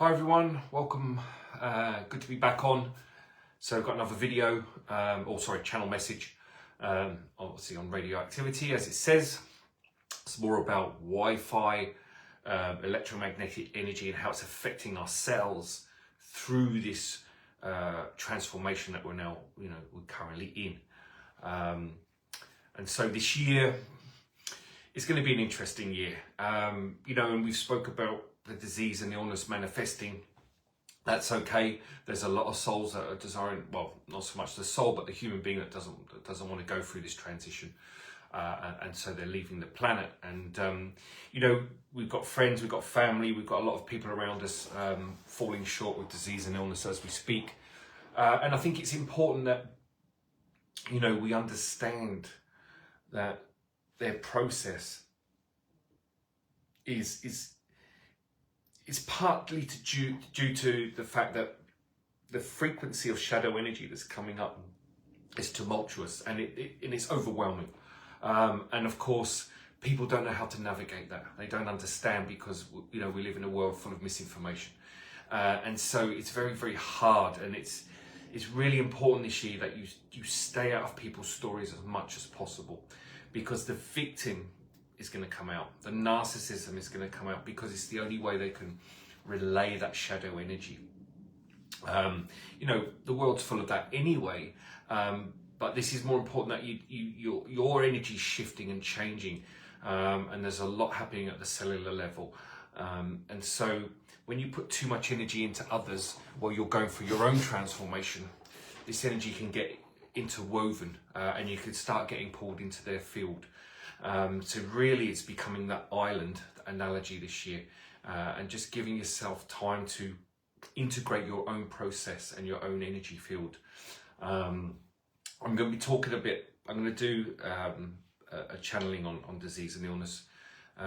Hi everyone, welcome. Good to be back on. So I've got another video, channel message, obviously on radioactivity, as it says. It's more about Wi-Fi, electromagnetic energy, and how it's affecting our cells through this transformation that we're currently in. And so this year is going to be an interesting year. And we've spoke about the disease and illness manifesting. That's okay. There's a lot of souls that are desiring, well, not so much the soul, but the human being that doesn't want to go through this transition, and so they're leaving the planet. And we've got friends, we've got family, we've got a lot of people around us falling short with disease and illness as we speak. And I think it's important that we understand that their process is partly due to the fact that the frequency of shadow energy that's coming up is tumultuous, and it's overwhelming. And of course, people don't know how to navigate that. They don't understand because we live in a world full of misinformation, and so it's very, very hard. And it's really important this year that you stay out of people's stories as much as possible, because the victim is going to come out. The narcissism is going to come out, because it's the only way they can relay that shadow energy. The world's full of that anyway, but this is more important that your energy is shifting and changing, and there's a lot happening at the cellular level. And so when you put too much energy into others while you're going through your own transformation, this energy can get interwoven, and you could start getting pulled into their field. So really it's becoming that island analogy this year, and just giving yourself time to integrate your own process and your own energy field. I'm going to be talking I'm going to do a channeling on disease and illness,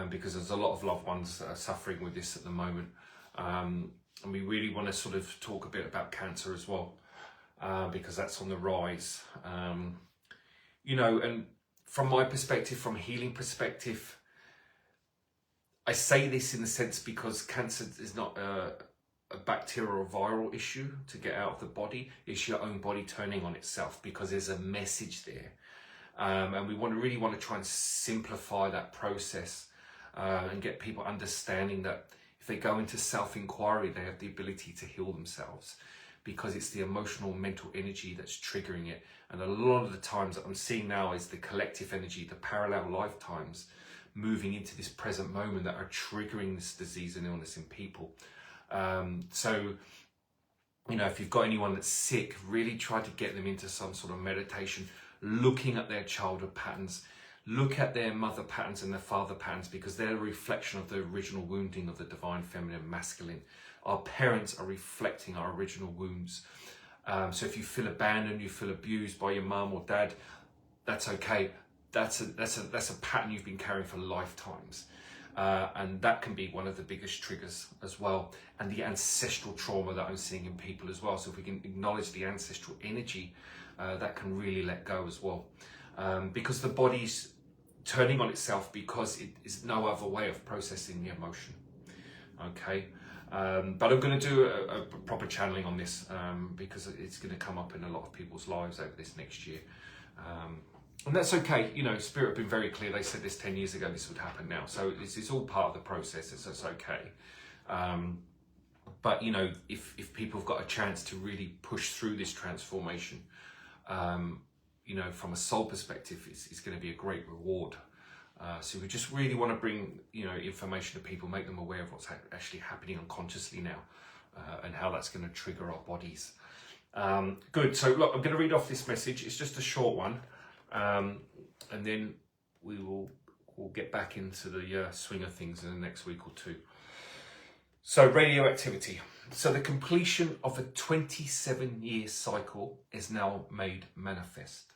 because there's a lot of loved ones that are suffering with this at the moment. And we really want to sort of talk a bit about cancer as well, because that's on the rise. And from my perspective, from a healing perspective, I say this in the sense because cancer is not a bacterial or viral issue to get out of the body. It's your own body turning on itself, because there's a message there. And we really want to try and simplify that process, and get people understanding that if they go into self-inquiry, they have the ability to heal themselves, because it's the emotional, mental energy that's triggering it. And a lot of the times that I'm seeing now is the collective energy, the parallel lifetimes moving into this present moment that are triggering this disease and illness in people. So if you've got anyone that's sick, really try to get them into some sort of meditation, looking at their childhood patterns, look at their mother patterns and their father patterns, because they're a reflection of the original wounding of the divine feminine masculine. Our parents are reflecting our original wounds. So if you feel abandoned, you feel abused by your mum or dad, that's okay. That's a pattern you've been carrying for lifetimes. And that can be one of the biggest triggers as well. And the ancestral trauma that I'm seeing in people as well. So if we can acknowledge the ancestral energy, that can really let go as well. Because the body's turning on itself, because it is no other way of processing the emotion. Okay. But I'm going to do a proper channeling on this, because it's going to come up in a lot of people's lives over this next year. And that's okay. Spirit have been very clear. They said this 10 years ago, this would happen now. So it's all part of the process. It's okay. But, if people have got a chance to really push through this transformation, from a soul perspective, it's going to be a great reward. So we just really want to bring, information to people, make them aware of what's actually happening unconsciously now, and how that's going to trigger our bodies. Good. So look, I'm going to read off this message. It's just a short one, and then we'll get back into the swing of things in the next week or two. So radioactivity. So the completion of a 27-year cycle is now made manifest.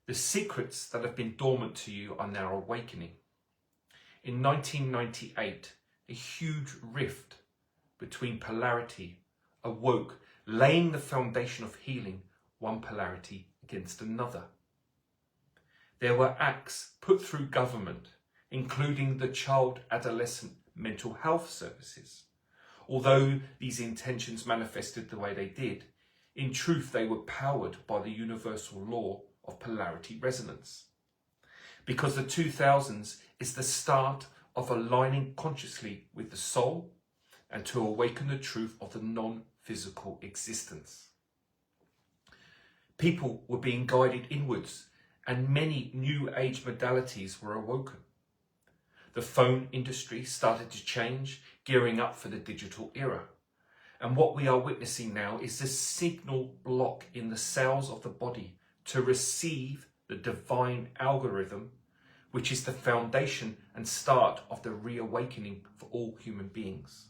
The secrets that have been dormant to you are now awakening. In 1998, a huge rift between polarity awoke, laying the foundation of healing one polarity against another. There were acts put through government, including the Child Adolescent Mental Health Services, Although these intentions manifested the way they did, in truth they were powered by the universal law of polarity resonance. Because the 2000s is the start of aligning consciously with the soul and to awaken the truth of the non-physical existence. People were being guided inwards and many new age modalities were awoken. The phone industry started to change, gearing up for the digital era. And what we are witnessing now is the signal block in the cells of the body to receive the divine algorithm, which is the foundation and start of the reawakening for all human beings.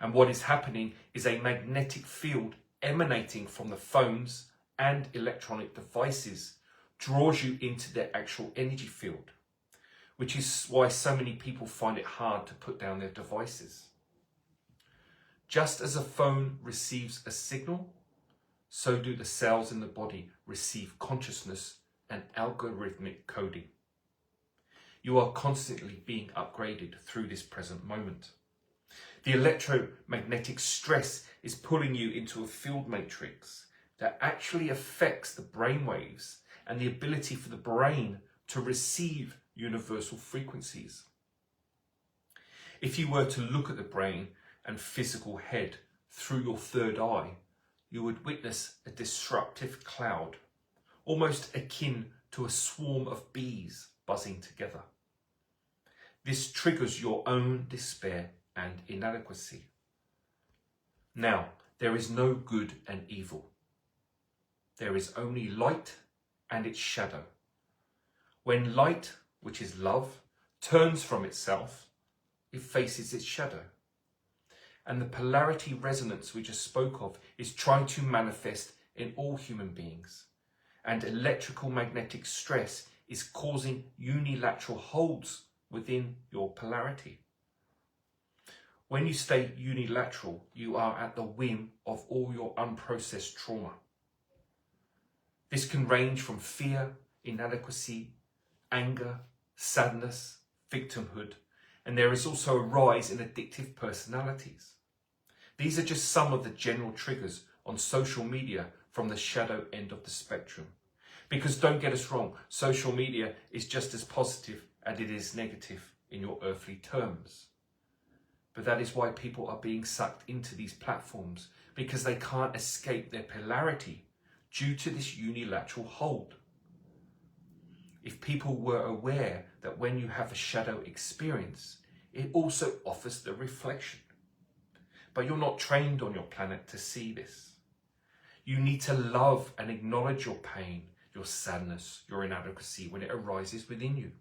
And what is happening is a magnetic field emanating from the phones and electronic devices draws you into their actual energy field, which is why so many people find it hard to put down their devices. Just as a phone receives a signal, so do the cells in the body receive consciousness and algorithmic coding. You are constantly being upgraded through this present moment. The electromagnetic stress is pulling you into a field matrix that actually affects the brain waves and the ability for the brain to receive universal frequencies. If you were to look at the brain and physical head through your third eye, you would witness a disruptive cloud, almost akin to a swarm of bees buzzing together. This triggers your own despair and inadequacy. Now, there is no good and evil. There is only light and its shadow. When light, which is love, turns from itself, it faces its shadow. And the polarity resonance we just spoke of is trying to manifest in all human beings. And electrical magnetic stress is causing unilateral holds within your polarity. When you stay unilateral, you are at the whim of all your unprocessed trauma. This can range from fear, inadequacy, anger, sadness, victimhood, and there is also a rise in addictive personalities. These are just some of the general triggers on social media from the shadow end of the spectrum. Because don't get us wrong, social media is just as positive as it is negative in your earthly terms. But that is why people are being sucked into these platforms, because they can't escape their polarity due to this unilateral hold. If people were aware that when you have a shadow experience, it also offers the reflection. But you're not trained on your planet to see this. You need to love and acknowledge your pain, your sadness, your inadequacy when it arises within you.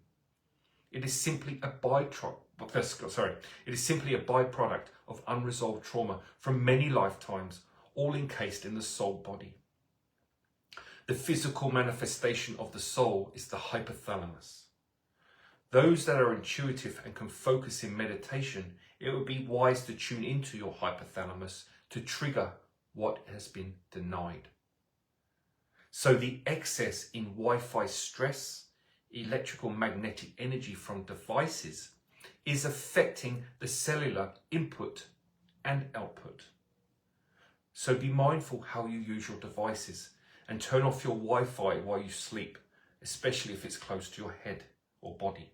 It is simply a byproduct of unresolved trauma from many lifetimes, all encased in the soul body. The physical manifestation of the soul is the hypothalamus. Those that are intuitive and can focus in meditation, it would be wise to tune into your hypothalamus to trigger what has been denied. So the excess in Wi-Fi stress, electrical magnetic energy from devices, is affecting the cellular input and output. So be mindful how you use your devices and turn off your Wi-Fi while you sleep, especially if it's close to your head or body.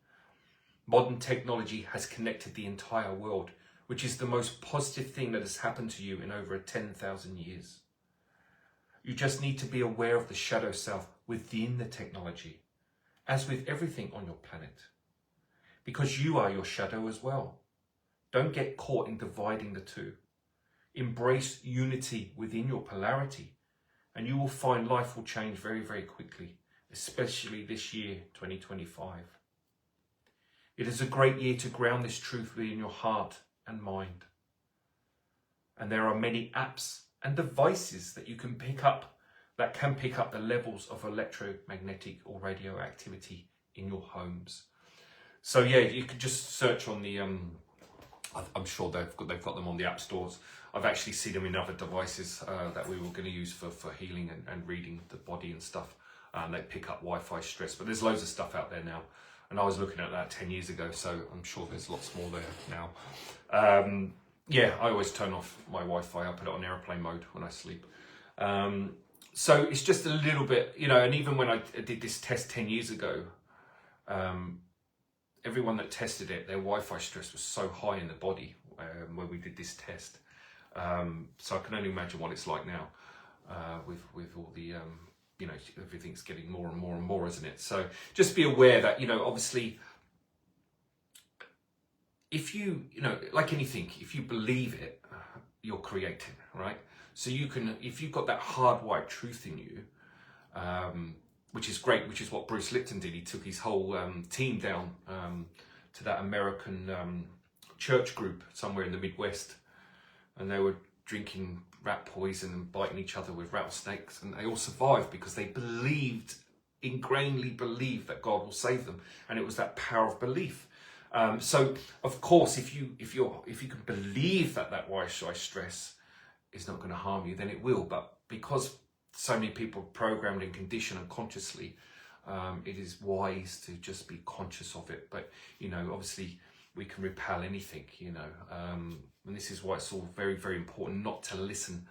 Modern technology has connected the entire world, which is the most positive thing that has happened to you in over 10,000 years. You just need to be aware of the shadow self within the technology, as with everything on your planet. Because you are your shadow as well. Don't get caught in dividing the two. Embrace unity within your polarity, and you will find life will change very, very quickly, especially this year, 2025. It is a great year to ground this truth within your heart and mind. And there are many apps and devices that you can pick up that can pick up the levels of electromagnetic or radioactivity in your homes. So yeah, you could just search on the, I'm sure they've got them on the app stores. I've actually seen them in other devices that we were going to use for healing and reading the body and stuff. They pick up Wi-Fi stress, but there's loads of stuff out there now. And I was looking at that 10 years ago, so I'm sure there's lots more there now. Yeah, I always turn off my Wi-Fi. I put it on airplane mode when I sleep. So it's just a little bit, you know, and even when I did this test 10 years ago, everyone that tested it, their Wi-Fi stress was so high in the body when we did this test. So I can only imagine what it's like now with all the, you know, everything's getting more and more and more, isn't it? So just be aware that, you know, obviously, if you know, like anything, if you believe it, you're creating, right? So you can, if you've got that hardwired truth in you, which is great, which is what Bruce Lipton did. He took his whole team down to that American church group somewhere in the Midwest, and they were drinking rat poison and biting each other with rattlesnakes, and they all survived because they believed, ingrainedly believed, that God will save them, and it was that power of belief. So of course, if you can believe that Wi-Fi stress is not going to harm you, then it will. But because so many people are programmed and conditioned unconsciously, it is wise to just be conscious of it. But, you know, obviously we can repel anything, you know, and this is why it's all very, very important not to listen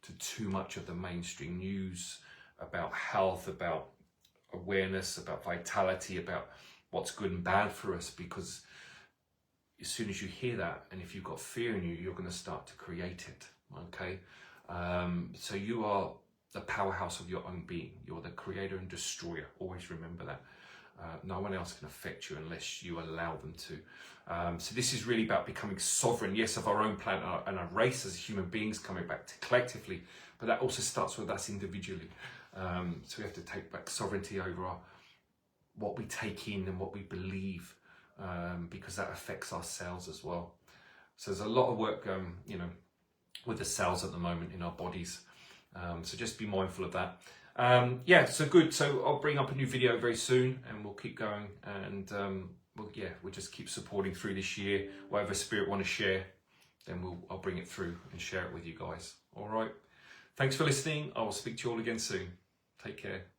to too much of the mainstream news about health, about awareness, about vitality, about what's good and bad for us, because as soon as you hear that, and if you've got fear in you, you're going to start to create it. Okay, so you are the powerhouse of your own being. You're the creator and destroyer. Always remember that. No one else can affect you unless you allow them to. So this is really about becoming sovereign, yes, of our own planet and our race as human beings, coming back to collectively, but that also starts with us individually. So we have to take back sovereignty over what we take in and what we believe, because that affects our cells as well. So there's a lot of work, you know, with the cells at the moment in our bodies. So just be mindful of that. Yeah, so good. So I'll bring up a new video very soon, and we'll keep going, and we'll just keep supporting through this year. Whatever Spirit want to share, then I'll bring it through and share it with you guys. All right. Thanks for listening. I will speak to you all again soon. Take care.